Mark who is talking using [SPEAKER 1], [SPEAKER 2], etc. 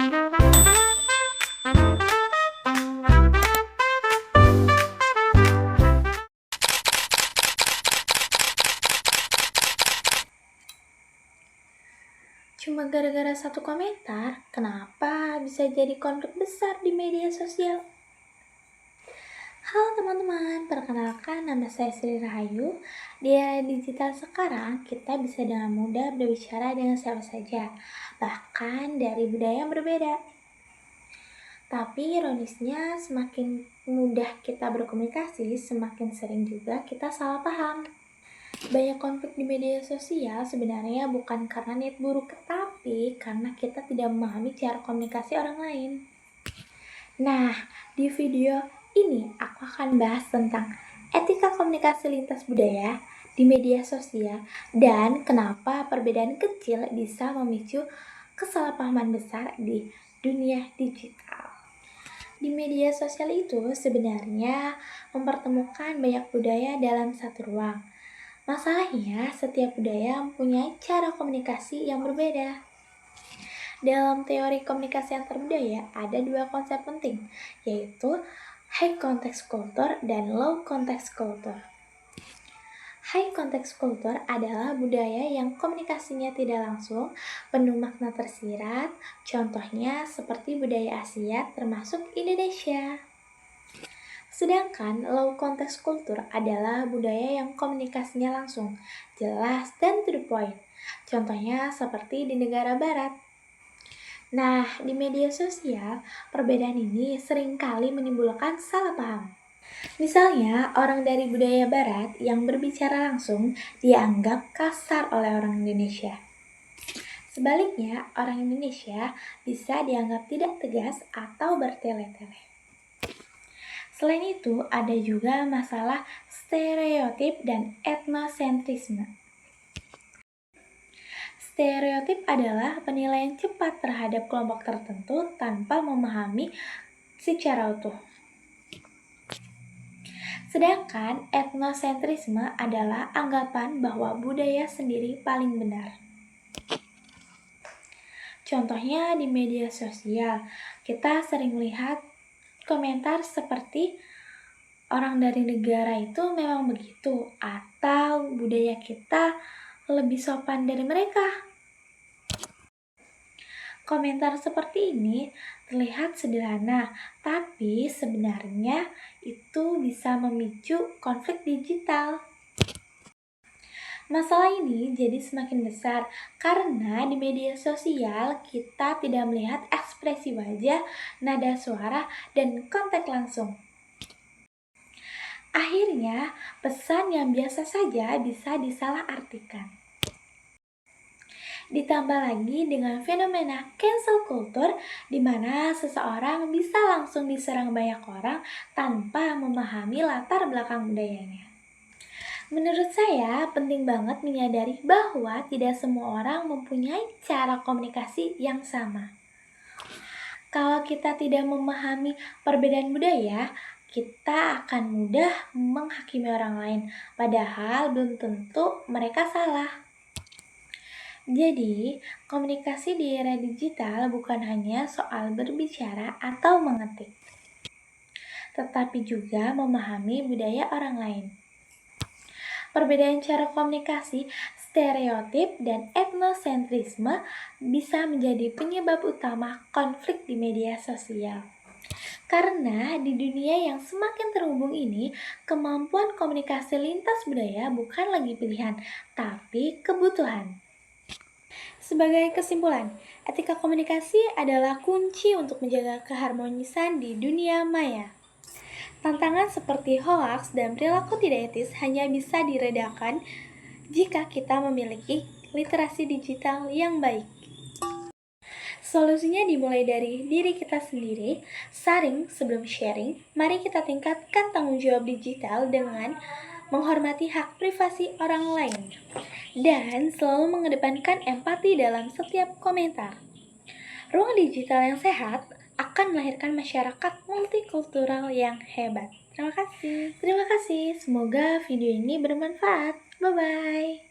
[SPEAKER 1] Cuma gara-gara satu komentar, kenapa bisa jadi konflik besar di media sosial? Halo teman-teman, perkenalkan nama saya Sri Rahayu. Di era digital sekarang, kita bisa dengan mudah berbicara dengan siapa saja, bahkan dari budaya yang berbeda. Tapi ironisnya, semakin mudah kita berkomunikasi, semakin sering juga kita salah paham. Banyak konflik di media sosial sebenarnya bukan karena niat buruk, tapi karena kita tidak memahami cara komunikasi orang lain. Nah, di video ini aku akan bahas tentang etika komunikasi lintas budaya di media sosial dan kenapa perbedaan kecil bisa memicu kesalahpahaman besar di dunia digital. Di media sosial itu sebenarnya mempertemukan banyak budaya dalam satu ruang. Masalahnya, setiap budaya mempunyai cara komunikasi yang berbeda. Dalam teori komunikasi antar budaya, ada dua konsep penting, yaitu high context culture dan low context culture. High context culture adalah budaya yang komunikasinya tidak langsung, penuh makna tersirat, contohnya seperti budaya Asia termasuk Indonesia. Sedangkan low context culture adalah budaya yang komunikasinya langsung, jelas dan to the point. Contohnya seperti di negara barat. Nah, di media sosial, perbedaan ini seringkali menimbulkan salah paham. Misalnya, orang dari budaya barat yang berbicara langsung dianggap kasar oleh orang Indonesia. Sebaliknya, orang Indonesia bisa dianggap tidak tegas atau bertele-tele. Selain itu, ada juga masalah stereotip dan etnosentrisme. Stereotip adalah penilaian cepat terhadap kelompok tertentu tanpa memahami secara utuh. Sedangkan etnosentrisme adalah anggapan bahwa budaya sendiri paling benar. Contohnya di media sosial, kita sering lihat komentar seperti orang dari negara itu memang begitu, atau budaya kita lebih sopan dari mereka. Komentar seperti ini terlihat sederhana, tapi sebenarnya itu bisa memicu konflik digital. Masalah ini jadi semakin besar karena di media sosial kita tidak melihat ekspresi wajah, nada suara, dan konteks langsung. Akhirnya, pesan yang biasa saja bisa disalahartikan. Ditambah lagi dengan fenomena cancel culture di mana seseorang bisa langsung diserang banyak orang tanpa memahami latar belakang budayanya. Menurut saya, penting banget menyadari bahwa tidak semua orang mempunyai cara komunikasi yang sama. Kalau kita tidak memahami perbedaan budaya, kita akan mudah menghakimi orang lain, padahal belum tentu mereka salah. Jadi, komunikasi di era digital bukan hanya soal berbicara atau mengetik, tetapi juga memahami budaya orang lain. Perbedaan cara komunikasi, stereotip, dan etnosentrisme bisa menjadi penyebab utama konflik di media sosial. Karena di dunia yang semakin terhubung ini, kemampuan komunikasi lintas budaya bukan lagi pilihan, tapi kebutuhan. Sebagai kesimpulan, etika komunikasi adalah kunci untuk menjaga keharmonisan di dunia maya. Tantangan seperti hoaks dan perilaku tidak etis hanya bisa diredakan jika kita memiliki literasi digital yang baik. Solusinya dimulai dari diri kita sendiri, saring sebelum sharing. Mari kita tingkatkan tanggung jawab digital dengan menghormati hak privasi orang lain, dan selalu mengedepankan empati dalam setiap komentar. Ruang digital yang sehat akan melahirkan masyarakat multikultural yang hebat. Terima kasih. Semoga video ini bermanfaat. Bye-bye.